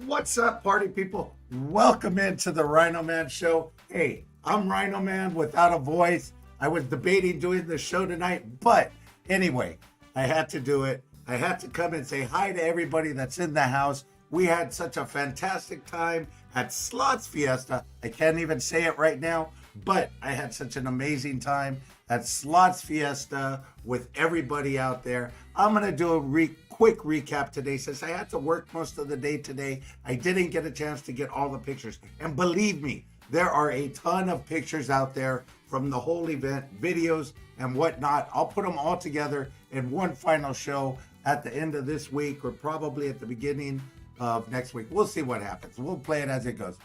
What's up, party people? Welcome into the RhinoMan Show. Hey, I'm RhinoMan without a voice. I was debating doing the show tonight, but anyway, I had to do it. I had to come and say hi to everybody that's in the house. We had such a fantastic time at Slots Fiesta. I can't even say it right now, but I had such an amazing time at Slots Fiesta with everybody out there. I'm going to do a quick recap today since I had to work most of the day today. I didn't get a chance to get all the pictures. And believe me, there are a ton of pictures out there from the whole event, videos and whatnot. I'll put them all together in one final show at the end of this week or probably at the beginning of next week. We'll see what happens. We'll play it as it goes.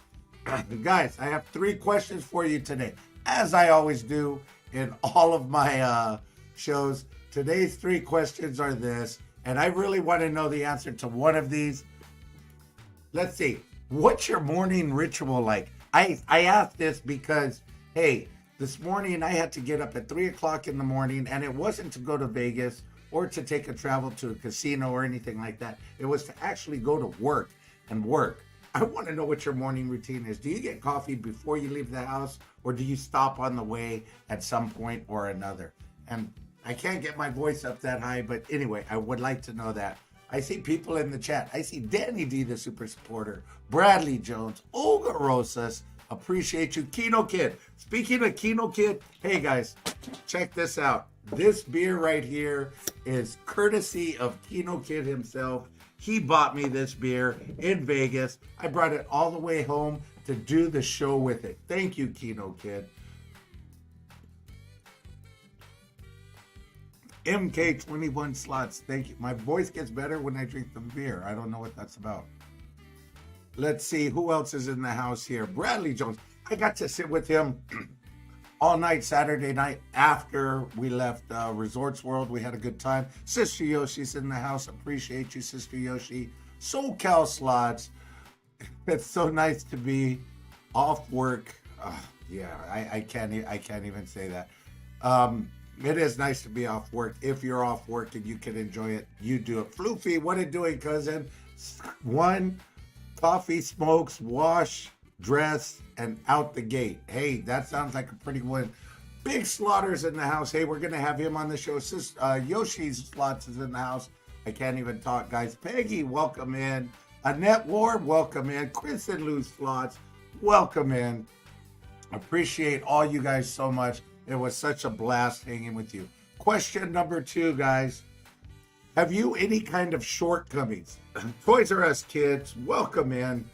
Guys, I have 3 questions for you today, as I always do in all of my shows. Today's 3 questions are this, and I really want to know the answer to one of these. Let's see. What's your morning ritual like? I asked this because, hey, this morning I had to get up at 3 o'clock in the morning, and it wasn't to go to Vegas or to take a travel to a casino or anything like that. It was to actually go to work and work. I want to know what your morning routine is. Do you get coffee before you leave the house, or do you stop on the way at some point or another? And I can't get my voice up that high, but anyway, I would like to know that. I see people in the chat. I see Danny D, the super supporter, Bradley Jones, Olga Rosas. Appreciate you. Kino Kid. Speaking of Kino Kid, hey guys, check this out. This beer right here is courtesy of Kino Kid himself. He bought me this beer in Vegas. I brought it all the way home to do the show with it. Thank you, Kino Kid. MK21 Slots, thank you. My voice gets better when I drink the beer. I don't know what that's about. Let's see, who else is in the house here? Bradley Jones. I got to sit with him all night Saturday night after we left Resorts World. We had a good time. Sister Yoshi's in the house. Appreciate you, Sister Yoshi. SoCal Slots. It's so nice to be off work. Yeah, I can't even say that. It is nice to be off work. If you're off work and you can enjoy it, you do it. Floofy, what are you doing, cousin? 1, coffee, smokes, wash, dress, and out the gate. Hey, that sounds like a pretty one. Big Slaughter's in the house. Hey, we're going to have him on the show. Yoshi's Slots is in the house. I can't even talk, guys. Peggy, welcome in. Annette Ward, welcome in. Chris and Lou Slots, welcome in. Appreciate all you guys so much. It was such a blast hanging with you. Question number 2, guys. Have you any kind of shortcomings? Toys R Us kids, welcome in.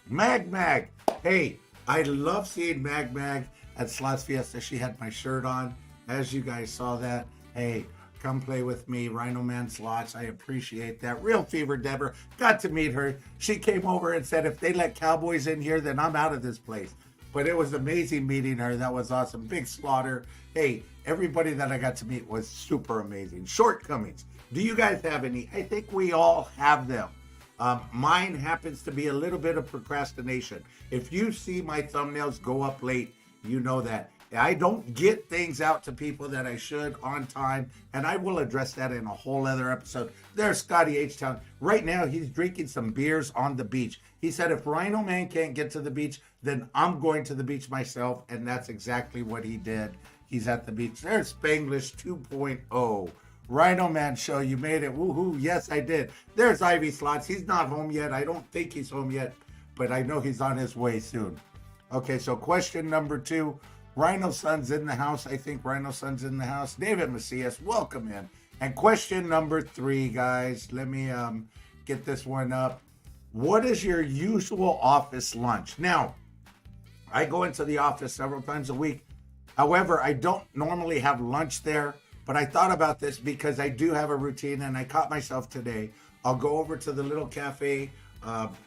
Mag. Hey, I love seeing Mag at Slots Fiesta. She had my shirt on, as you guys saw that. Hey, come play with me, RhinoMan Slots. I appreciate that. Real Fever Deborah, got to meet her. She came over and said, if they let cowboys in here, then I'm out of this place. But it was amazing meeting her. That was awesome. Big Slaughter. Hey, everybody that I got to meet was super amazing. Shortcomings. Do you guys have any? I think we all have them. Mine happens to be a little bit of procrastination. If you see my thumbnails go up late, you know that. I don't get things out to people that I should on time, and I will address that in a whole other episode. There's Scotty H-Town. Right now, he's drinking some beers on the beach. He said, if RhinoMan can't get to the beach, then I'm going to the beach myself, and that's exactly what he did. He's at the beach. There's Spanglish 2.0. RhinoMan Show, you made it. Woohoo. Yes, I did. There's Ivy Slots. He's not home yet. I don't think he's home yet, but I know he's on his way soon. Okay, so question number 2. Rhino Son's in the house. I think Rhino Son's in the house. David Macias, welcome in. And question number 3, guys. Let me get this one up. What is your usual office lunch? Now, I go into the office several times a week. However, I don't normally have lunch there, but I thought about this because I do have a routine, and I caught myself today. I'll go over to the little cafe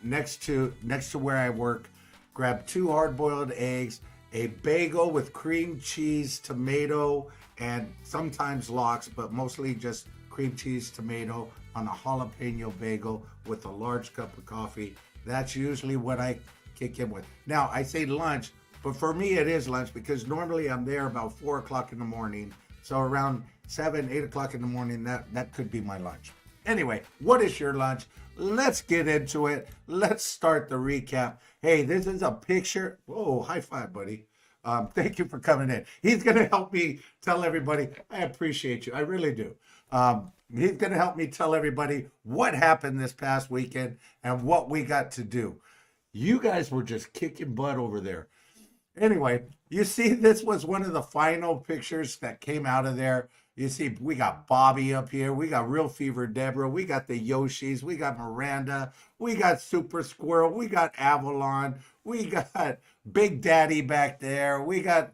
next to where I work, grab 2 hard-boiled eggs, a bagel with cream cheese, tomato, and sometimes lox, but mostly just cream cheese, tomato on a jalapeno bagel with a large cup of coffee. That's usually what I kick in with. Now, I say lunch, but for me it is lunch because normally I'm there about 4 o'clock in the morning. So around 7, 8 o'clock in the morning, that could be my lunch. Anyway, what is your lunch? Let's get into it. Let's start the recap. Hey, this is a picture. Whoa, high five, buddy. Thank you for coming in. He's going to help me tell everybody, I appreciate you. I really do. He's going to help me tell everybody what happened this past weekend and what we got to do. You guys were just kicking butt over there. Anyway, you see, this was one of the final pictures that came out of there. You see, we got Bobby up here. We got Real Fever Deborah. We got the Yoshis. We got Miranda. We got Super Squirrel. We got Avalon. We got Big Daddy back there. We got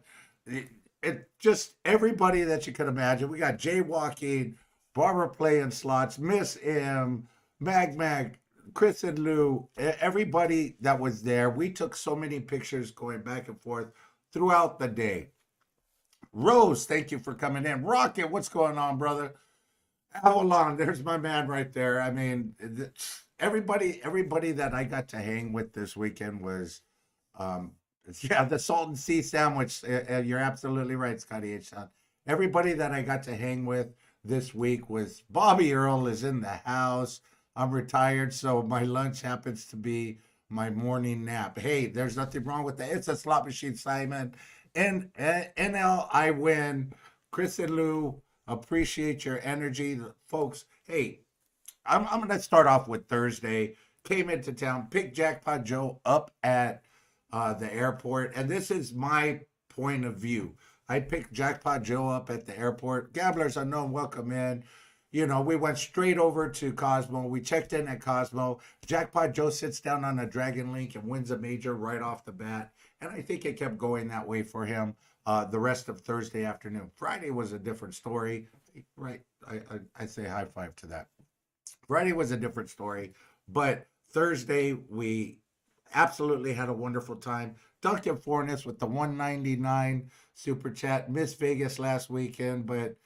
just everybody that you could imagine. We got Jaywalking, Barbara playing slots, Miss M, Mag, Chris and Lou, everybody that was there. We took so many pictures going back and forth throughout the day. Rose, thank you for coming in. Rocket, what's going on, brother? Avalon, there's my man right there. I mean, everybody that I got to hang with this weekend was, the Salt and Sea sandwich. You're absolutely right, Scotty H. Everybody that I got to hang with this week was Bobby Earl is in the house. I'm retired, so my lunch happens to be my morning nap. Hey, there's nothing wrong with that. It's a slot machine, Simon. And NL, I win. Chris and Lou, appreciate your energy. Folks, hey, I'm going to start off with Thursday. Came into town, picked Jackpot Joe up at the airport. And this is my point of view. I picked Jackpot Joe up at the airport. Gamblers Unknown, welcome in. You know, we went straight over to Cosmo. We checked in at Cosmo. Jackpot Joe sits down on a Dragon Link and wins a major right off the bat. And I think it kept going that way for him the rest of Thursday afternoon. Friday was a different story. Right. I say high five to that. Friday was a different story. But Thursday, we absolutely had a wonderful time. Duncan Fornes with the 199 super chat. Missed Vegas last weekend, but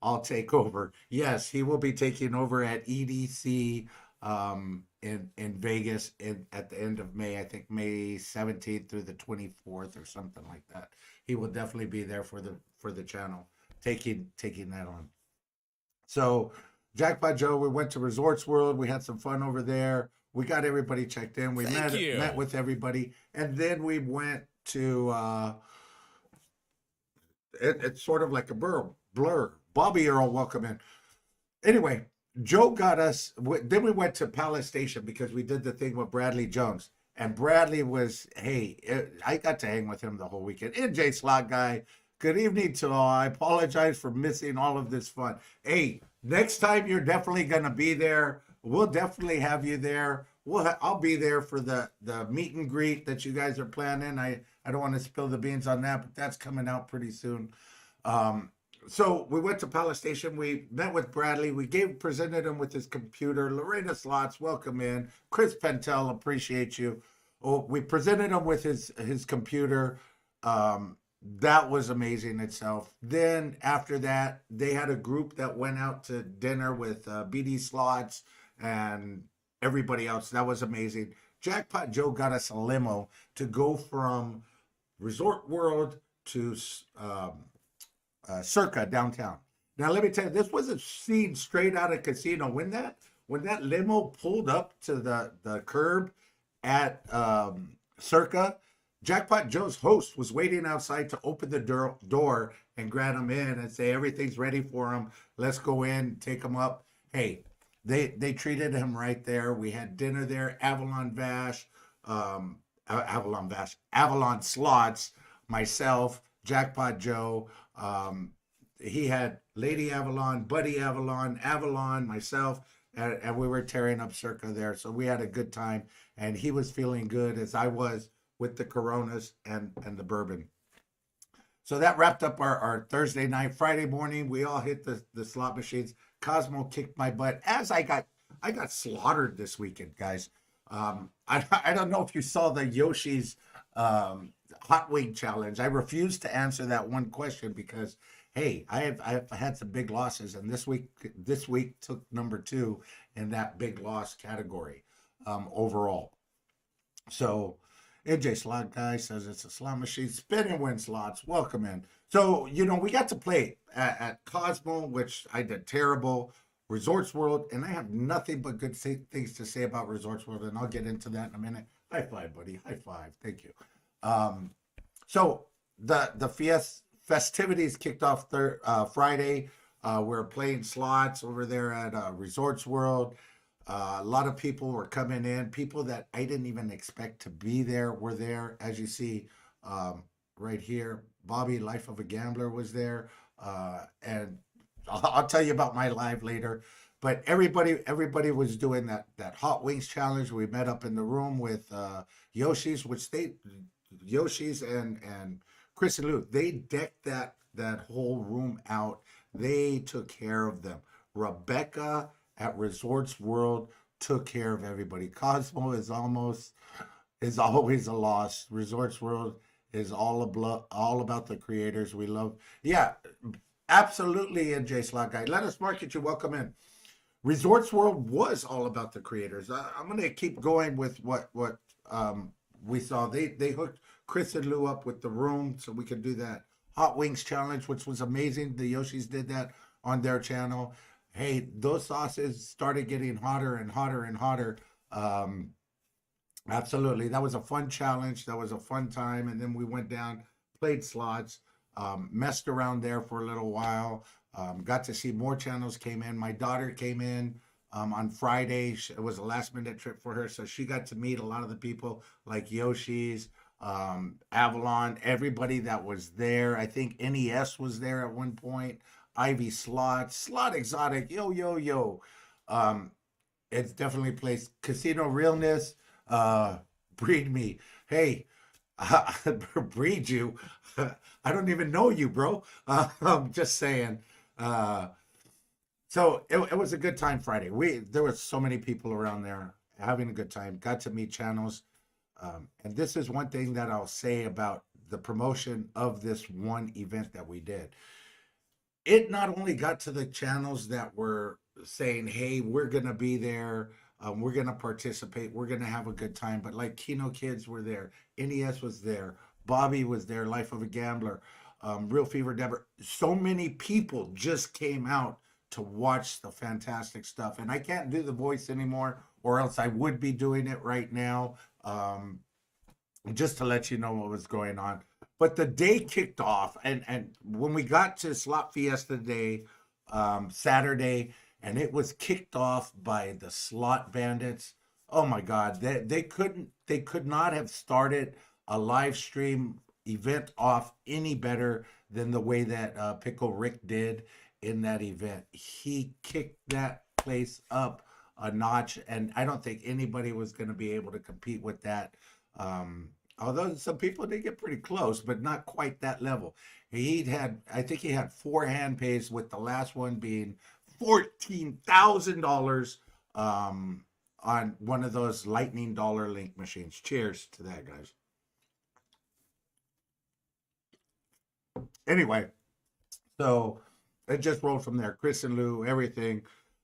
I'll take over. Yes, he will be taking over at EDC in Vegas at the end of May. I think May 17th through the 24th or something like that. He will definitely be there for the channel, taking that on. So Jackpot Joe, we went to Resorts World. We had some fun over there. We got everybody checked in. We met with everybody, and then we went to it's sort of like a blur. Bobby Earl, welcome in. Anyway, Joe got us. Then we went to Palace Station because we did the thing with Bradley Jones. And Bradley was, I got to hang with him the whole weekend. NJ Slot Guy, good evening to all. I apologize for missing all of this fun. Hey, next time you're definitely going to be there. We'll definitely have you there. I'll be there for the meet and greet that you guys are planning. I don't want to spill the beans on that, but that's coming out pretty soon. So we went to Palace Station. We met with Bradley. We presented him with his computer. Lorena Slots, welcome in. Chris Pentel, appreciate you. Oh, we presented him with his computer. That was amazing itself. Then after that, they had a group that went out to dinner with BD Slots and everybody else. That was amazing. Jackpot Joe got us a limo to go from Resort World to Circa downtown. Now let me tell you, this was a scene straight out of Casino. When that limo pulled up to the curb at Circa, Jackpot Joe's host was waiting outside to open the door and grab him in and say everything's ready for him. Let's go in, take him up. Hey, they treated him right there. We had dinner there. Avalon Slots, myself, Jackpot Joe. He had Lady Avalon, Buddy Avalon, myself, and we were tearing up Circa there. So we had a good time, and he was feeling good as I was with the Coronas and the bourbon. So that wrapped up our Thursday night. Friday morning, we all hit the slot machines. Cosmo kicked my butt as I got slaughtered this weekend, guys. I don't know if you saw the Yoshi's hot wing challenge. I refused to answer that one question because, hey, I've had some big losses, and this week took number 2 in that big loss category overall. So AJ Slot Guy says it's a slot machine. Spin and win slots. Welcome in. So, we got to play at Cosmo, which I did terrible. Resorts World, and I have nothing but good things to say about Resorts World, and I'll get into that in a minute. High five, buddy. High five. Thank you. Um, so the festivities kicked off Friday. We're playing slots over there at Resorts World. A lot of people were coming in. People that I didn't even expect to be there were there. As you see right here, Bobby, Life of a Gambler, was there. And I'll tell you about my live later. But everybody was doing that hot wings challenge. We met up in the room with Yoshi's, Yoshi's and Chris and Lou. They decked that whole room out. They took care of them. Rebecca at Resorts World took care of everybody. Cosmo is always a loss. Resorts World is all about the creators. We love, yeah, absolutely. NJ Slot Guy, let us market you. Welcome in. Resorts World was all about the creators. I'm gonna keep going with what we saw. They hooked Chris and Lou up with the room so we could do that hot wings challenge, which was amazing. The Yoshis did that on their channel. Hey, those sauces started getting hotter and hotter and hotter. Absolutely, that was a fun challenge. That was a fun time. And then we went down, played slots, messed around there for a little while. Got to see more channels came in. My daughter came in on Friday. It was a last minute trip for her, so she got to meet a lot of the people like Yoshi's, Avalon, everybody that was there. I think NES was there at one point. Ivy Slots, Slot Exotic, yo. It's definitely placed. Casino Realness, Breed Me. Hey, breed you. I don't even know you, bro. I'm just saying. So it was a good time Friday. There were so many people around there having a good time. Got to meet channels. And this is one thing that I'll say about the promotion of this one event that we did. It not only got to the channels that were saying, hey, we're going to be there, we're going to participate, we're going to have a good time, but like Kino Kids were there, NES was there, Bobby was there, Life of a Gambler, Real Fever Deborah. So many people just came out to watch the fantastic stuff. And I can't do the voice anymore, or else I would be doing it right now, just to let you know what was going on. But the day kicked off, and when we got to Slot Fiesta Day, Saturday, and it was kicked off by the Slot Bandits. Oh my God, they could not have started a live stream event off any better than the way that Pickle Rick did in that event. He kicked that place up a notch, and I don't think anybody was going to be able to compete with that. Although some people did get pretty close, but not quite that level. I think he had 4 hand pays, with the last one being $14,000 on one of those Lightning Dollar Link machines. Cheers to that, guys. Anyway, so it just rolled from there. Chris and Lou, everything.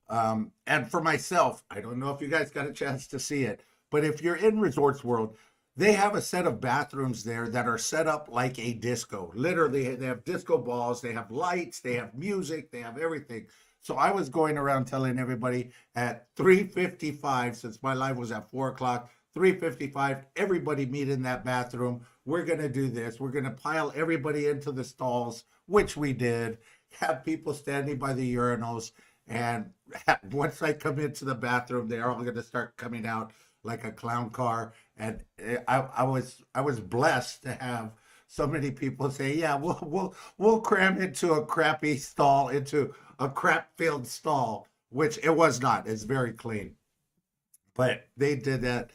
And for myself, I don't know if you guys got a chance to see it, but if you're in Resorts World, they have a set of bathrooms there that are set up like a disco. Literally, they have disco balls, they have lights, they have music, they have everything. So I was going around telling everybody at 3:55, since my live was at 4 o'clock, 3:55, everybody meet in that bathroom. We're going to do this. We're going to pile everybody into the stalls, which we did. Have people standing by the urinals. And once I come into the bathroom, they're all going to start coming out like a clown car. And I was blessed to have so many people say, yeah, we'll cram into a crappy stall, into a crap-filled stall, which it was not. It's very clean. But they did that.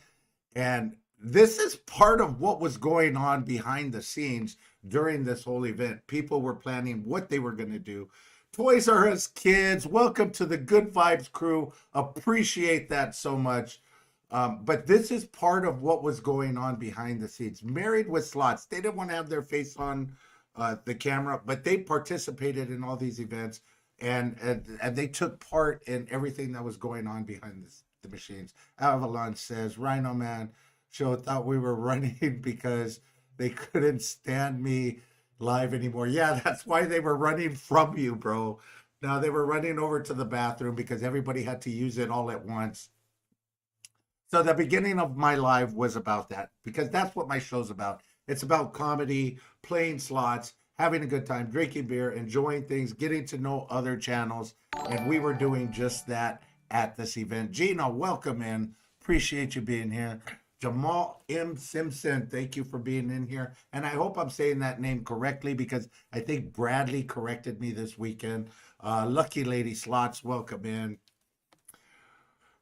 And this is part of what was going on behind the scenes during this whole event. People were planning what they were going to do. Toys R Us kids, welcome to the Good Vibes crew. Appreciate that so much. But this is part of what was going on behind the scenes. Married with Slots, they didn't want to have their face on the camera, but they participated in all these events, and they took part in everything that was going on behind the machines. Avalon says, RhinoMan show thought we were running because they couldn't stand me live anymore. Yeah, that's why they were running from you, bro. Now they were running over to the bathroom because everybody had to use it all at once. So the beginning of my live was about that because that's what my show's about. It's about comedy, playing slots, having a good time, drinking beer, enjoying things, getting to know other channels. And we were doing just that at this event. Gina, welcome in. Appreciate you being here. Jamal M. Simpson, thank you for being in here. And I hope I'm saying that name correctly because I think Bradley corrected me this weekend. Lucky Lady Slots, welcome in.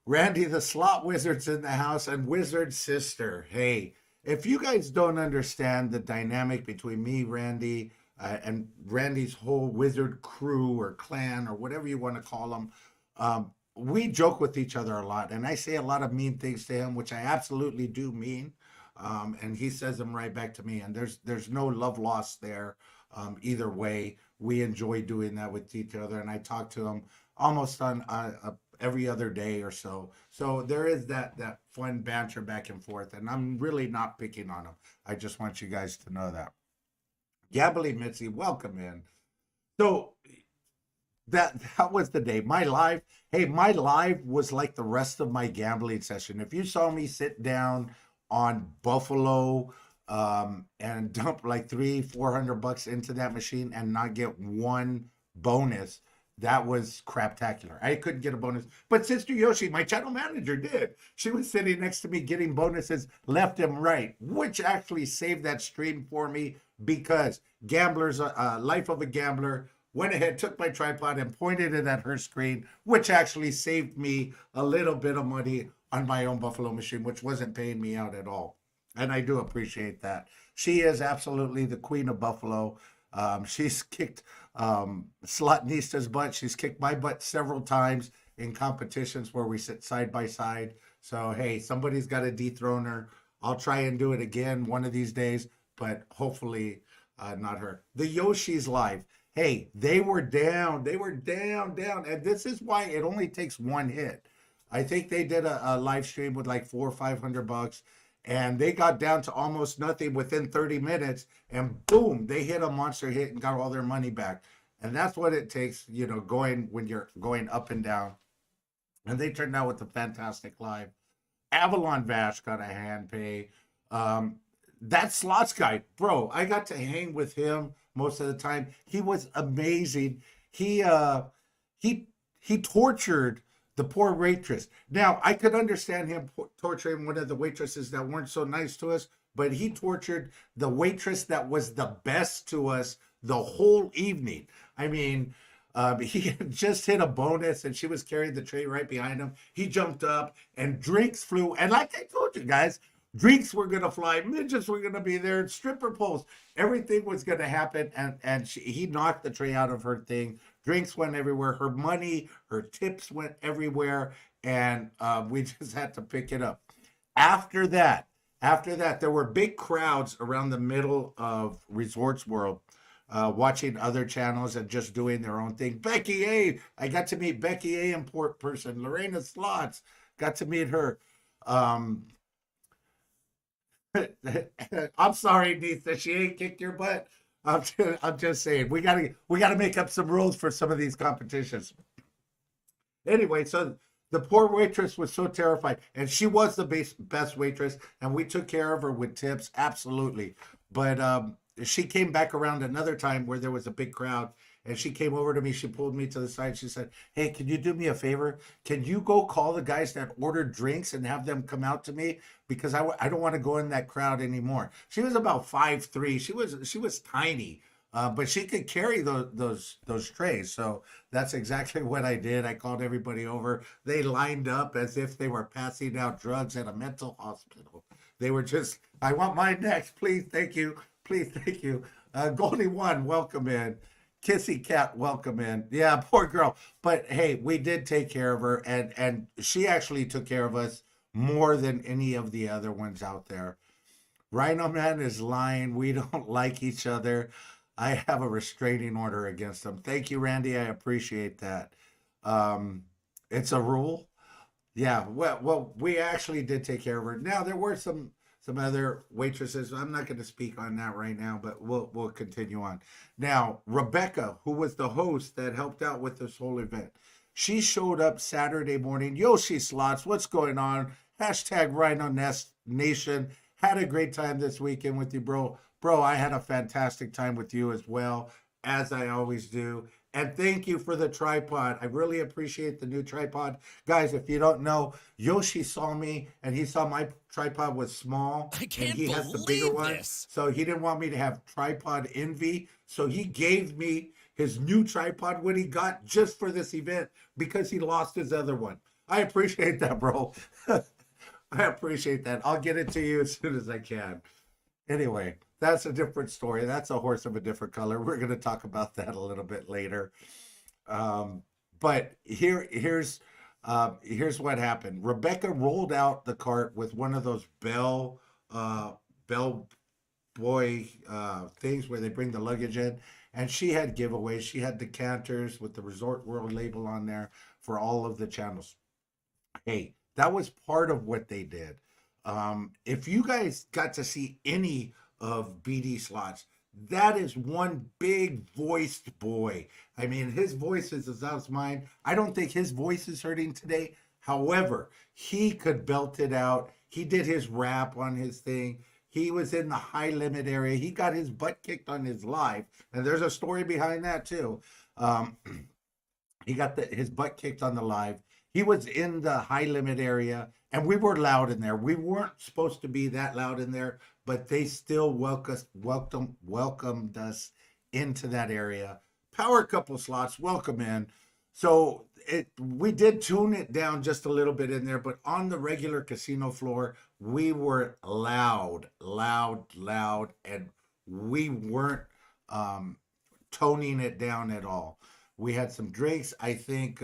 Randy the Slot Wizard's in the house and Wizard Sister. Hey, if you guys don't understand the dynamic between me, Randy, and Randy's whole wizard crew or clan or whatever you want to call them, we joke with each other a lot. And I say a lot of mean things to him, which I absolutely do mean. And he says them right back to me. And there's no love lost there either way. We enjoy doing that with each other. And I talk to him almost on every other day or so. So there is that fun banter back and forth, and I'm really not picking on him. I just want you guys to know that. Gabbly Mitzi, welcome in. So that was the day. My live, hey, my live was like the rest of my gambling session. If you saw me sit down on Buffalo and dump like $300-400 into that machine and not get one bonus, that was craptacular. I couldn't get a bonus. But Sister Yoshi, my channel manager, did. She was sitting next to me getting bonuses left and right, which actually saved that stream for me because Gambler's Life of a Gambler went ahead, took my tripod and pointed it at her screen, which actually saved me a little bit of money on my own Buffalo machine, which wasn't paying me out at all. And I do appreciate that. She is absolutely the queen of Buffalo. She's kicked Slotnista's butt. She's kicked my butt several times in competitions where we sit side by side. So, hey, somebody's got to dethrone her. I'll try and do it again one of these days, but hopefully not her. The Yoshi's live. Hey, they were down. They were down. And this is why it only takes one hit. I think they did a live stream with like $400 or $500. And they got down to almost nothing within 30 minutes, and boom, they hit a monster hit and got all their money back. And that's what it takes, you know, going when you're going up and down. And they turned out with a fantastic live. Avalon Vash got a hand pay. That slots guy, bro, I got to hang with him most of the time. He was amazing. He tortured the poor waitress. Now, I could understand him torturing one of the waitresses that weren't so nice to us, but he tortured the waitress that was the best to us the whole evening. I mean, he had just hit a bonus and she was carrying the tray right behind him. He jumped up and drinks flew. And like I told you guys, drinks were going to fly, midgets were going to be there, stripper poles, everything was going to happen. And he knocked the tray out of her thing. Drinks went everywhere. Her money, her tips went everywhere. And we just had to pick it up. After that, there were big crowds around the middle of Resorts World watching other channels and just doing their own thing. Becky A. I got to meet Becky A. in person. Lorena Slots, got to meet her. I'm sorry, Nisa, she ain't kicked your butt. I'm just saying we gotta make up some rules for some of these competitions. Anyway, so the poor waitress was so terrified, and she was the best waitress, and we took care of her with tips, absolutely. But she came back around another time where there was a big crowd, and she came over to me. She pulled me to the side. She said, "Hey, can you do me a favor? Can you go call the guys that ordered drinks and have them come out to me? Because I don't want to go in that crowd anymore." She was about 5'3". She was tiny, but she could carry those trays. So that's exactly what I did. I called everybody over. They lined up as if they were passing out drugs at a mental hospital. They were just, "I want mine next, please, thank you, please, thank you." Goldie One, welcome in. Kissy Cat, welcome in. Yeah, poor girl. But hey, we did take care of her, and she actually took care of us more than any of the other ones out there. RhinoMan is lying. We don't like each other. I have a restraining order against him. Thank you, Randy. I appreciate that. It's a rule. Yeah, well, we actually did take care of her. Now, there were some some other waitresses. I'm not going to speak on that right now, but we'll continue on. Now, Rebecca, who was the host that helped out with this whole event, she showed up Saturday morning. Yoshi Slots, what's going on? Hashtag Rhino Nest Nation. Had a great time this weekend with you, bro. Bro, I had a fantastic time with you as well, as I always do. And thank you for the tripod. I really appreciate the new tripod. Guys, if you don't know, Yoshi saw me and he saw my tripod was small. I can't and he has the bigger believe one. this. So he didn't want me to have tripod envy. So he gave me his new tripod when he got just for this event because he lost his other one. I appreciate that, bro. I appreciate that. I'll get it to you as soon as I can. Anyway, that's a different story. That's a horse of a different color. We're going to talk about that a little bit later. But here's what happened. Rebecca rolled out the cart with one of those bell boy things where they bring the luggage in, and she had giveaways. She had decanters with the Resort World label on there for all of the channels. Hey, that was part of what they did. If you guys got to see any of BD Slots, that is one big voiced boy. I mean, his voice is as out of mine. I don't think his voice is hurting today. However, he could belt it out. He did his rap on his thing. He was in the high limit area. He got his butt kicked on his live. And there's a story behind that too. He got his butt kicked on the live. He was in the high limit area, and we were loud in there. We weren't supposed to be that loud in there, but they still welcomed us into that area. Power couple slots, welcome in. So we did tune it down just a little bit in there, but on the regular casino floor, we were loud, and we weren't toning it down at all. We had some drinks. I think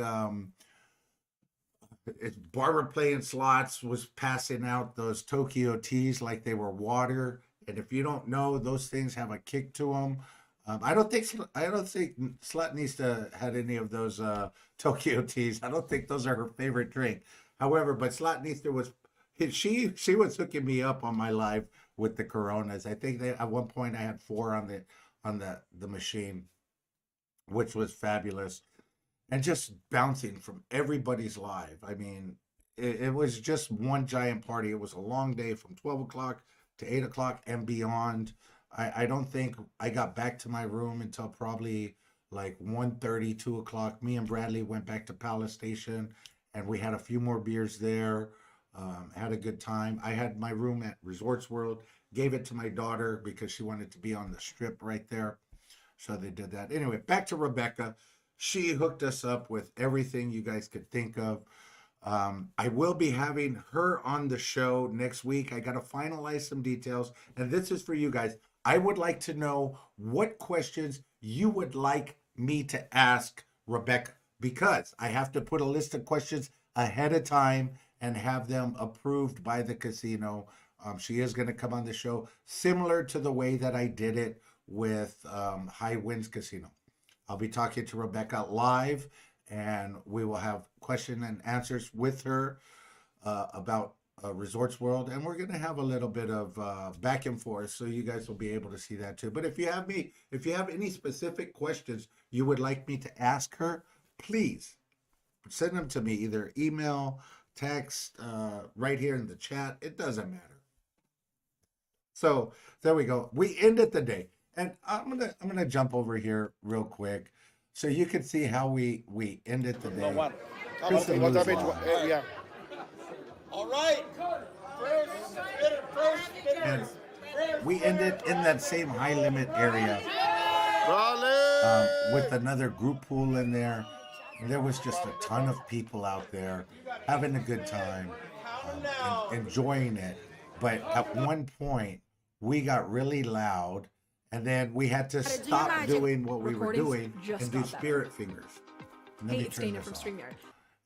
Barbara playing slots was passing out those Tokyo teas like they were water. And if you don't know, those things have a kick to them. I don't think Slotnista had any of those Tokyo teas. I don't think those are her favorite drink. However, but Slotnista was she was hooking me up on my live with the Coronas. I think that at one point I had 4 on the machine, which was fabulous. And just bouncing from everybody's live. I mean, it was just one giant party. It was a long day from 12 o'clock to 8 o'clock and beyond. I don't think I got back to my room until probably like 1:30, 2 o'clock. Me and Bradley went back to Palace Station, and we had a few more beers there. Had a good time. I had my room at Resorts World. Gave it to my daughter because she wanted to be on the strip right there. So they did that. Anyway, back to Rebecca. She hooked us up with everything you guys could think of. I will be having her on the show next week. I got to finalize some details. And this is for you guys. I would like to know what questions you would like me to ask Rebecca, because I have to put a list of questions ahead of time and have them approved by the casino. She is going to come on the show similar to the way that I did it with High Winds Casino. I'll be talking to Rebecca live, and we will have question and answers with her about Resorts World, and we're going to have a little bit of back and forth, so you guys will be able to see that too. But if you have any specific questions you would like me to ask her, please send them to me, either email, text, right here in the chat. It doesn't matter. So there we go. We ended the day. And I'm gonna jump over here real quick, so you can see how we ended the day. Yeah. All right. And we ended in that same high limit area with another group pool in there. And there was just a ton of people out there having a good time, enjoying it. But at one point, we got really loud. And then we had to stop doing what we were doing and do spirit fingers. Let me turn this off.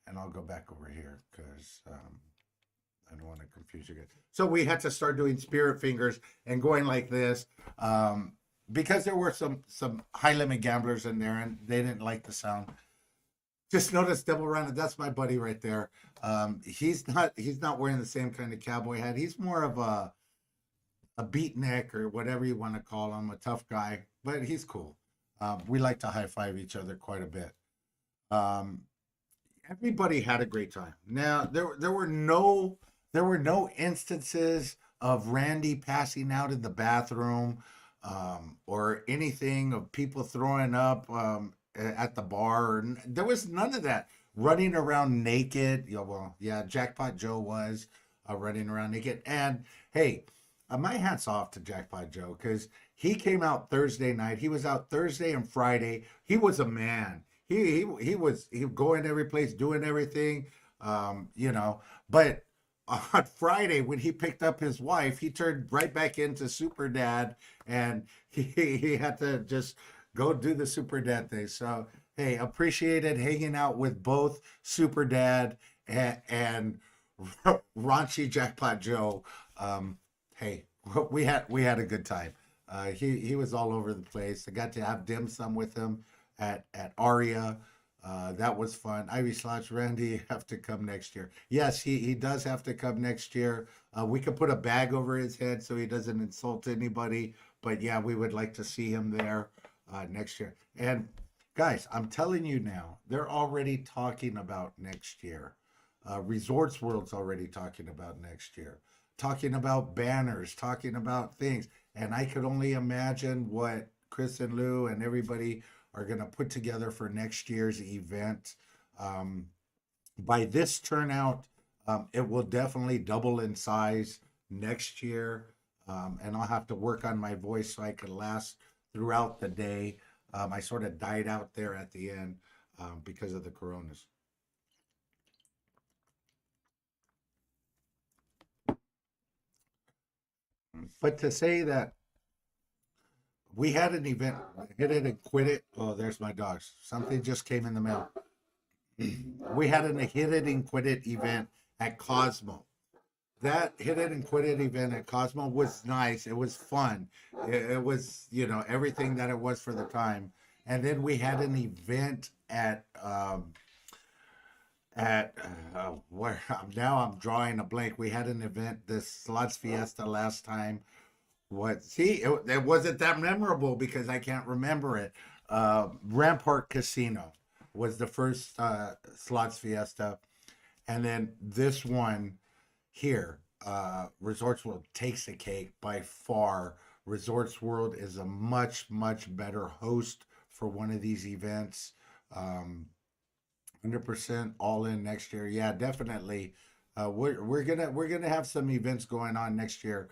And I'll go back over here because I don't want to confuse you guys. So we had to start doing spirit fingers and going like this because there were some high limit gamblers in there and they didn't like the sound. Just notice double rounded. That's my buddy right there. He's not wearing the same kind of cowboy hat. He's more of a a beatnik or whatever you want to call him, a tough guy, but he's cool. We like to high five each other quite a bit. Um, Everybody had a great time. Now there were no instances of Randy passing out in the bathroom, or anything of people throwing up, at the bar. There was none of that. Running around naked. Well, yeah, Jackpot Joe was, running around naked. And hey, my hat's off to Jackpot Joe, because he came out Thursday night. He was out Thursday and Friday. He was a man. He was going every place, doing everything, you know. But on Friday, when he picked up his wife, he turned right back into super dad, and he had to just go do the super dad thing. So hey, appreciated hanging out with both super dad and raunchy Jackpot Joe. Hey, we had a good time. He was all over the place. I got to have dim sum with him at Aria. That was fun. Ivy Slots, Randy, you have to come next year. Yes, he does have to come next year. We could put a bag over his head so he doesn't insult anybody. But yeah, we would like to see him there, next year. And guys, I'm telling you now, they're already talking about next year. Resorts World's already talking about next year, talking about banners, talking about things. And I could only imagine what Chris and Lou and everybody are going to put together for next year's event. Um, by this turnout, it will definitely double in size next year. And I'll have to work on my voice so I can last throughout the day. I sort of died out there at the end, because of the coronas. But to say that we had an event, hit it and quit it. Oh, there's my dogs. Something just came in the mail. We had an hit it and quit it event at Cosmo. That hit it and quit it event at Cosmo was nice. It was fun. It was, everything that it was for the time. And then we had an event where now I'm drawing a blank. We had an event, this Slots Fiesta last time. It wasn't that memorable because I can't remember it. Rampart Casino was the first Slots Fiesta. And then this one here, Resorts World takes the cake by far. Resorts World is a much, much better host for one of these events. 100% all in next year. Yeah, definitely. We're gonna have some events going on next year,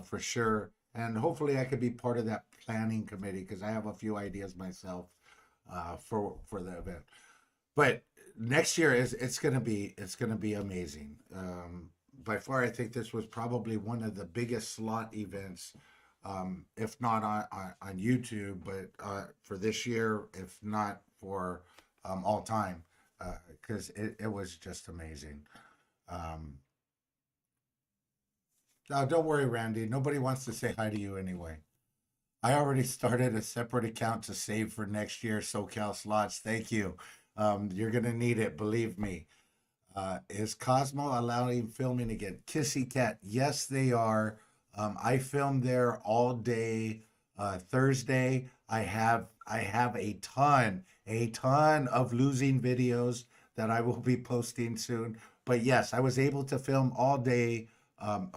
for sure. And hopefully I could be part of that planning committee because I have a few ideas myself, for the event. But next year it's gonna be amazing. By far, I think this was probably one of the biggest slot events, if not on YouTube, but for this year, if not for, all time, because it was just amazing. Um, Now, don't worry, Randy. Nobody wants to say hi to you anyway. I already started a separate account to save for next year SoCal slots. Thank you. You're gonna need it, believe me. Is Cosmo allowing filming again? Kissy Cat, yes, they are. I filmed there all day. Thursday, I have a ton of losing videos that I will be posting soon. But yes, I was able to film all day,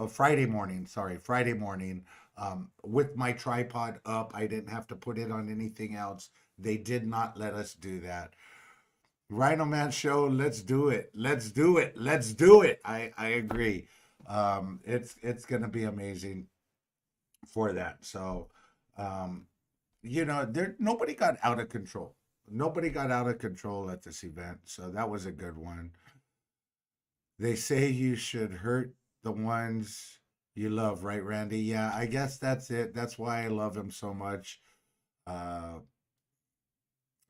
Friday morning, sorry, Friday morning, with my tripod up. I didn't have to put it on anything else. They did not let us do that. Rhino Man show, let's do it. Let's do it. Let's do it. I agree. It's gonna be amazing for that. So, um, there nobody got out of control. Nobody got out of control at this event, so that was a good one. They say you should hurt the ones you love, right, Randy? Yeah, I guess that's it. That's why I love him so much. Uh,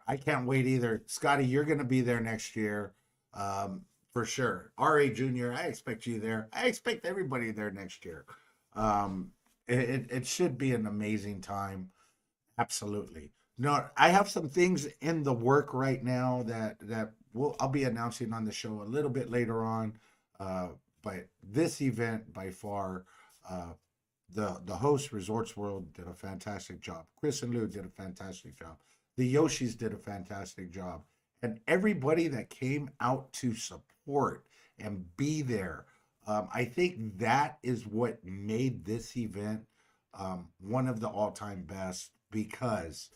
I can't wait either. Scotty, you're going to be there next year, for sure. RA Jr., I expect you there. I expect everybody there next year. Um, it should be an amazing time. Absolutely. No, I have some things in the work right now that I'll be announcing on the show a little bit later on. Uh, but this event by far, uh, the host, Resorts World, did a fantastic job. Chris and Lou did a fantastic job. The Yoshis did a fantastic job. And everybody that came out to support and be there, I think that is what made this event one of the all-time best, because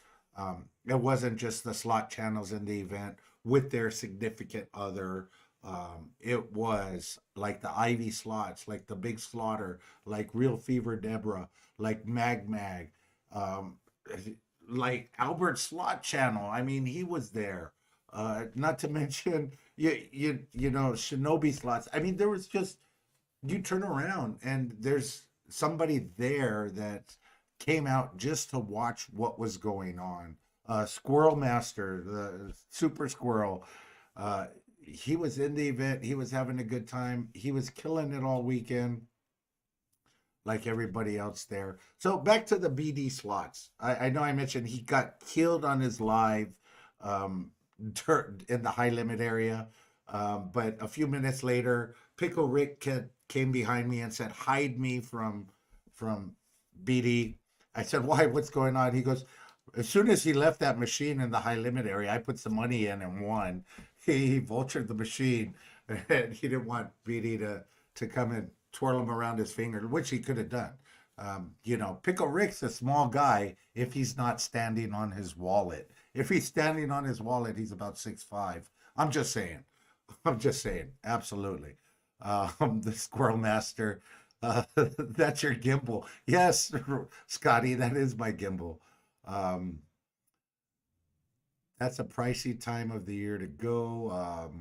it wasn't just the slot channels in the event with their significant other. It was like the Ivy Slots, like the Big Slaughter, like Real Fever Deborah, like Mag, um, like Albert Slot Channel. I mean, he was there. Not to mention you know, Shinobi Slots. I mean, there was just, you turn around and there's somebody there that came out just to watch what was going on. Squirrel Master, the Super Squirrel, uh, he was in the event. He was having a good time. He was killing it all weekend, like everybody else there. So back to the BD slots. I know I mentioned he got killed on his live um, in the high limit area. But a few minutes later, Pickle Rick came behind me and said, "Hide me from BD." I said, "Why? What's going on?" He goes, "As soon as he left that machine in the high limit area, I put some money in and won." He vultured the machine, and he didn't want BD to come and twirl him around his finger, which he could have done. You know, Pickle Rick's a small guy if he's not standing on his wallet. If he's standing on his wallet, he's about 6'5". I'm just saying. I'm just saying. Absolutely. The Squirrel Master. That's your gimbal. Yes, Scotty, that is my gimbal. Um, that's a pricey time of the year to go.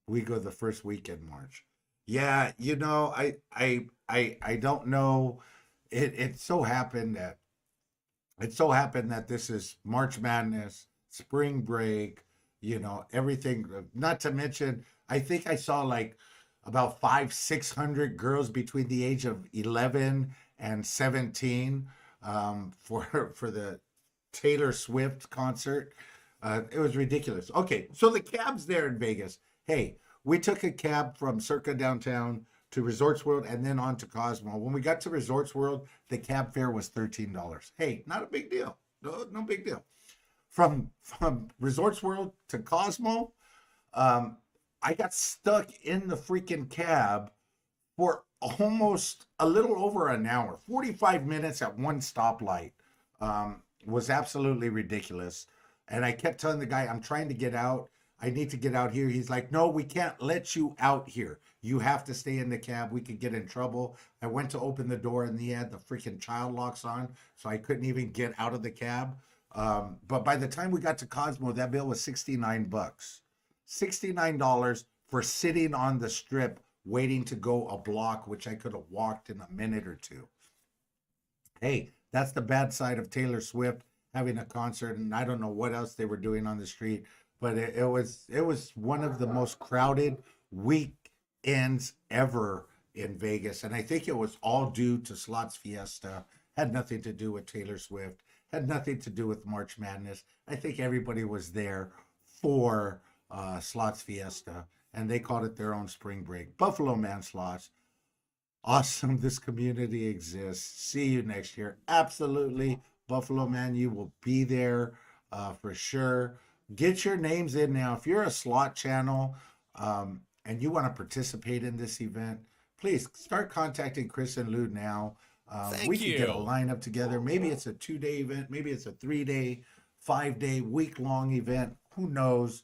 We go the first week in March. Yeah, you know, I don't know. It so happened that this is March Madness, spring break, you know, everything. Not to mention, I think I saw like about 600 girls between the age of 11 and 17 for the Taylor Swift concert. It was ridiculous. Okay, so the cabs there in Vegas. Hey, we took a cab from Circa downtown to Resorts World and then on to Cosmo. When we got to Resorts World, the cab fare was $13. Hey, not a big deal. No big deal. From Resorts World to Cosmo, I got stuck in the freaking cab for almost a little over an hour. 45 minutes at one stoplight was absolutely ridiculous. And I kept telling the guy, "I'm trying to get out. I need to get out here." He's like, "No, we can't let you out here. You have to stay in the cab. We could get in trouble." I went to open the door and he had the freaking child locks on, so I couldn't even get out of the cab. But by the time we got to Cosmo, that bill was $69. $69 for sitting on the strip waiting to go a block, which I could have walked in a minute or two. Hey, that's the bad side of Taylor Swift having a concert, and I don't know what else they were doing on the street, but it was one of the most crowded weekends ever in Vegas, and I think it was all due to Slots Fiesta. Had nothing to do with Taylor Swift. Had nothing to do with March Madness. I think everybody was there for Slots Fiesta, and they called it their own spring break. Buffalo Man Slots. Awesome. This community exists. See you next year. Absolutely. Buffalo Man, you will be there for sure. Get your names in now. If you're a slot channel and you want to participate in this event, please start contacting Chris and Lou now. We can get a lineup together. Maybe it's a 2-day event. Maybe it's a 3-day, 5-day, week-long event. Who knows?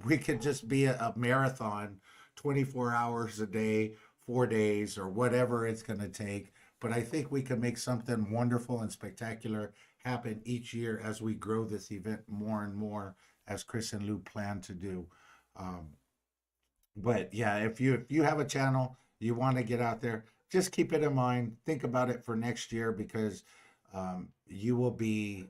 We could just be a marathon, 24 hours a day, 4 days, or whatever it's going to take. But I think we can make something wonderful and spectacular happen each year as we grow this event more and more, as Chris and Lou plan to do. But yeah, if you have a channel, you want to get out there, just keep it in mind. Think about it for next year, because you will be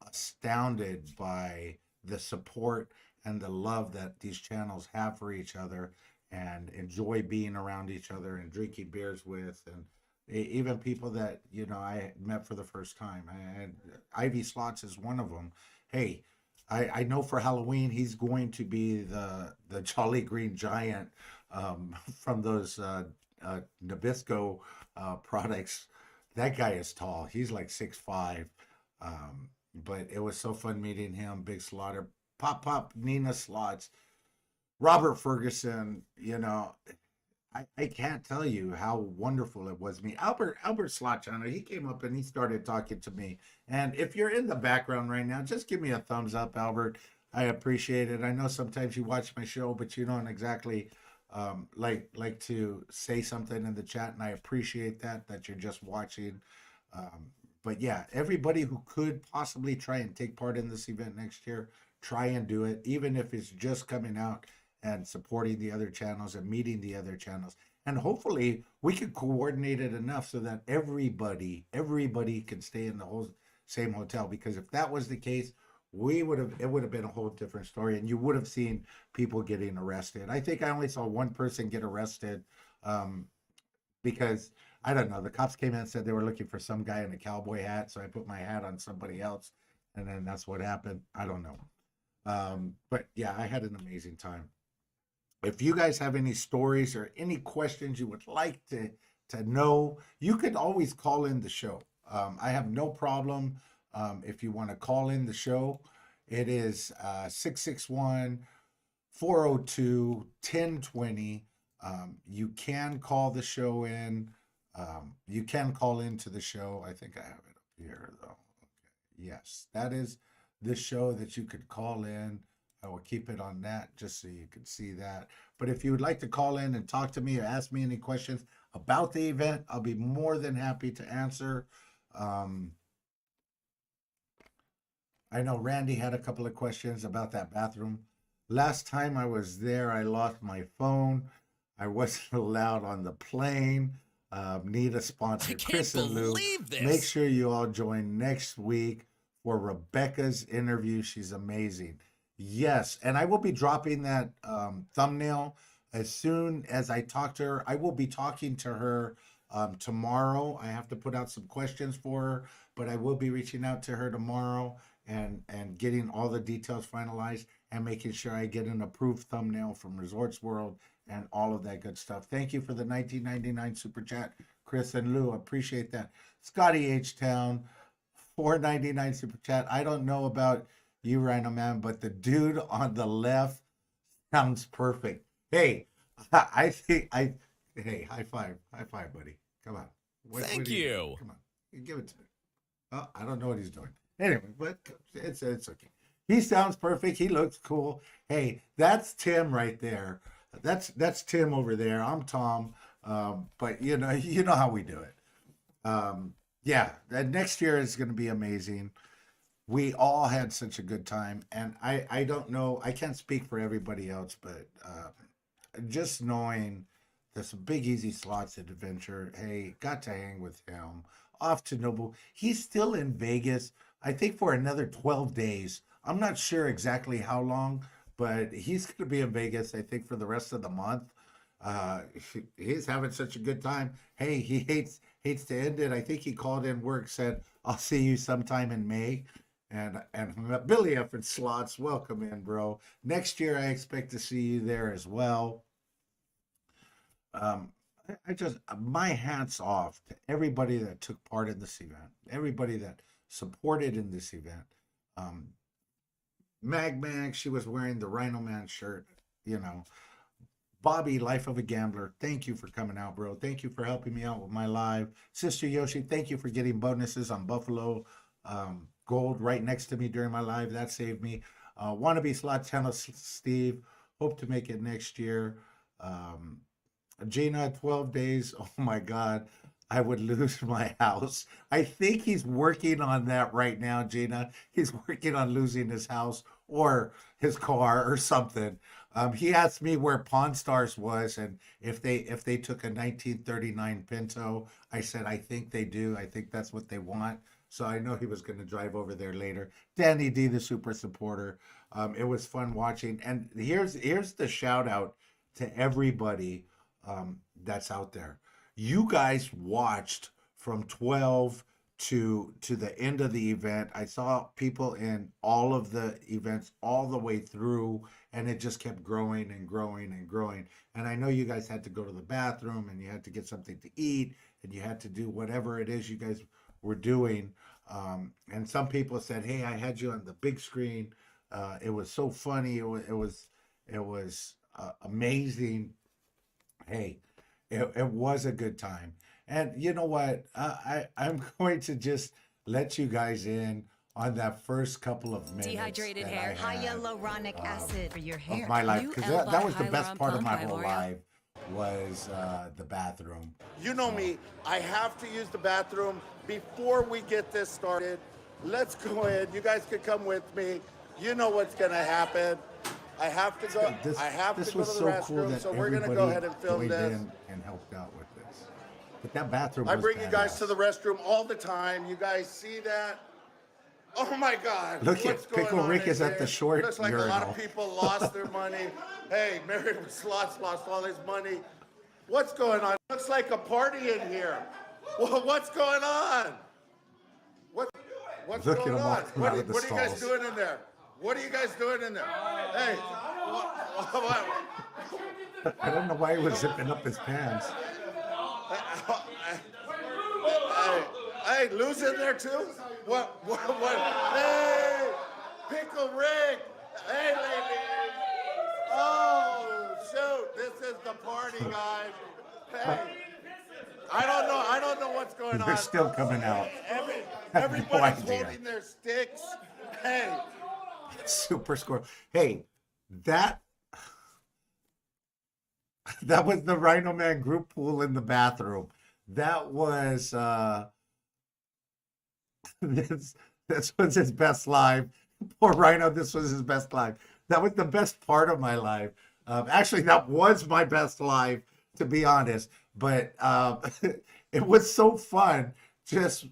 astounded by the support and the love that these channels have for each other, and enjoy being around each other and drinking beers with, and even people that, you know, I met for the first time. And Ivy Slots is one of them. Hey, I know for Halloween he's going to be the Jolly Green Giant from those Nabisco products. That guy is tall. He's like 6'5". But it was so fun meeting him. Big Slaughter, Pop, Nina Slots, Robert Ferguson. I can't tell you how wonderful it was. Albert Slotchana, he came up and he started talking to me. And if you're in the background right now, just give me a thumbs up, Albert. I appreciate it. I know sometimes you watch my show, but you don't exactly like to say something in the chat, and I appreciate that you're just watching. But yeah, everybody who could possibly try and take part in this event next year, try and do it, even if it's just coming out and supporting the other channels and meeting the other channels. And hopefully we could coordinate it enough so that everybody can stay in the whole same hotel. Because if that was the case, it would have been a whole different story, and you would have seen people getting arrested. I think I only saw one person get arrested because I don't know. The cops came in and said they were looking for some guy in a cowboy hat, so I put my hat on somebody else, and then that's what happened. I don't know. But yeah, I had an amazing time. If you guys have any stories or any questions you would like to know, you could always call in the show. I have no problem if you want to call in the show. It is 661-402-1020. You can call the show in. You can call into the show. I think I have it up here, though. Okay. Yes, that is the show that you could call in. I will keep it on that just so you can see that. But if you would like to call in and talk to me or ask me any questions about the event, I'll be more than happy to answer. I know Randy had a couple of questions about that bathroom. Last time I was there, I lost my phone. I wasn't allowed on the plane. Need a sponsor, Chris and Lou. Make sure you all join next week for Rebecca's interview. She's amazing. Yes, and I will be dropping that thumbnail as soon as I talk to her. I will be talking to her tomorrow. I have to put out some questions for her, but I will be reaching out to her tomorrow and getting all the details finalized and making sure I get an approved thumbnail from Resorts World and all of that good stuff. Thank you for the 1999 super chat, Chris and Lou. Appreciate that. Scotty H Town, $4.99 super chat. I don't know about you, RhinoMan, but the dude on the left sounds perfect. Hey, hey, high five, buddy. Come on. Thank you. Come on, give it to me. Oh, I don't know what he's doing. Anyway, but it's okay. He sounds perfect. He looks cool. Hey, that's Tim right there. That's Tim over there. I'm Tom. But you know how we do it. Yeah, next year is going to be amazing. We all had such a good time, and I don't know, I can't speak for everybody else, but just knowing this Big Easy Slots adventure, hey, got to hang with him, off to Noble. He's still in Vegas, I think, for another 12 days. I'm not sure exactly how long, but he's going to be in Vegas, I think, for the rest of the month. He's having such a good time. Hey, he hates to end it. I think he called in work, said, I'll see you sometime in May. And Billy F and Slots, welcome in, bro. Next year, I expect to see you there as well. My hat's off to everybody that took part in this event, everybody that supported in this event. Mag, she was wearing the RhinoMan shirt, Bobby, Life of a Gambler, thank you for coming out, bro. Thank you for helping me out with my live. Sister Yoshi, thank you for getting bonuses on Buffalo Gold right next to me during my live. That saved me. Wannabe Slot Channel Steve, hope to make it next year. Gina, 12 days. Oh my God, I would lose my house. I think he's working on that right now, Gina. He's working on losing his house or his car or something. He asked me where Pawn Stars was and if they took a 1939 Pinto. I said, I think they do. I think that's what they want. So I know he was going to drive over there later. Danny D, the super supporter. It was fun watching. And here's the shout out to everybody that's out there. You guys watched from 12 to the end of the event. I saw people in all of the events all the way through, and it just kept growing and growing and growing. And I know you guys had to go to the bathroom and you had to get something to eat and you had to do whatever it is you guys were doing. And some people said, "Hey, I had you on the big screen. It was so funny. It was amazing." Hey, it was a good time. And you know what? I'm going to just let you guys in on that first couple of minutes Dehydrated that hair. I High had hyaluronic acid for your hair. of my life, New because Elba that was the best Hyaluron part of Plump my by whole L'Oreal. life was the bathroom. You know me. I have to use the bathroom before we get this started. Let's go in. You guys can come with me. You know what's going to happen. I have to go. This, I have this to go was to the so restroom, cool that so we're going to everybody go ahead and film joined this. in and helped out with this. But that bathroom I was bring you guys badass. to the restroom all the time. You guys see that? Oh my God! Look What's at going Pickle on Rick in is at here? the short Looks like a lot of urinal. people lost their money. Hey, Married with Slots lost all his money. What's going on? Looks like a party in here. Well, what's going on? What's Look at going him on? walking What, out of the what are you guys stalls. doing in there? What are you guys doing in there? Hey, what? I don't know why he was zipping up his pants. Hey, Lou's in there too? What? Hey, Pickle Rick. Hey, ladies. Oh, shoot. This is the party, guys. Hey. I don't know what's going on. They're still coming out. Everybody's idea. holding their sticks. Hey. Super score. Hey, that was the RhinoMan group pool in the bathroom. That was this was his best live. Poor Rhino, this was his best live. That was the best part of my life. Actually, that was my best live, to be honest. But it was so fun just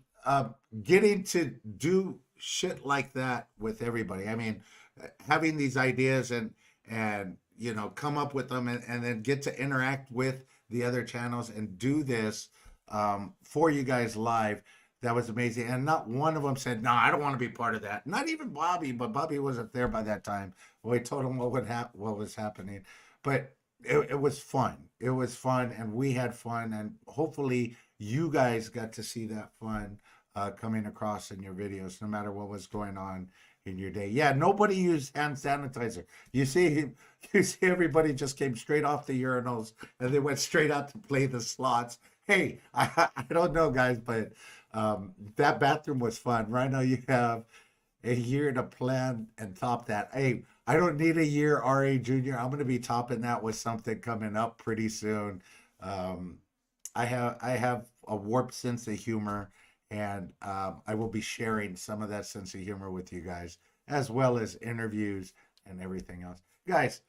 getting to do shit like that with everybody. I mean, having these ideas and you know, come up with them and then get to interact with the other channels and do this for you guys live. That was amazing. And not one of them said, "No, I don't want to be part of that." Not even Bobby, but Bobby wasn't there by that time. We told him what was happening. But it was fun. It was fun, and we had fun. And hopefully you guys got to see that fun coming across in your videos, no matter what was going on in your day. Yeah, nobody used hand sanitizer. You see everybody just came straight off the urinals and they went straight out to play the slots. Hey, I don't know, guys, but that bathroom was fun. Right now you have a year to plan and top that. Hey, I don't need a year, RA Junior. I'm going to be topping that with something coming up pretty soon. I have a warped sense of humor, and I will be sharing some of that sense of humor with you guys, as well as interviews and everything else. Guys,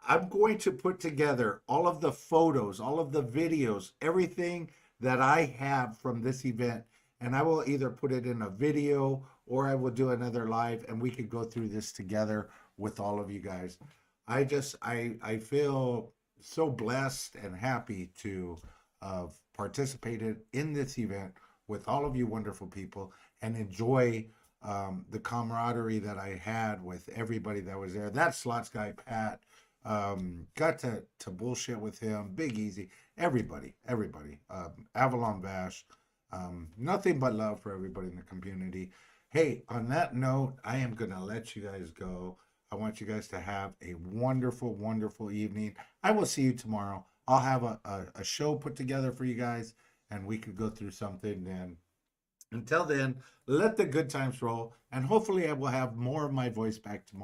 I'm going to put together all of the photos, all of the videos, everything that I have from this event, and I will either put it in a video or I will do another live, and we could go through this together with all of you guys. I feel so blessed and happy to have participated in this event with all of you wonderful people and enjoy the camaraderie that I had with everybody that was there. That slots guy, Pat, got to bullshit with him, Big Easy, everybody, Avalon Vash, nothing but love for everybody in the community. Hey, on that note, I am going to let you guys go. I want you guys to have a wonderful, wonderful evening. I will see you tomorrow. I'll have a show put together for you guys, and we could go through something. And until then, let the good times roll, and hopefully I will have more of my voice back tomorrow.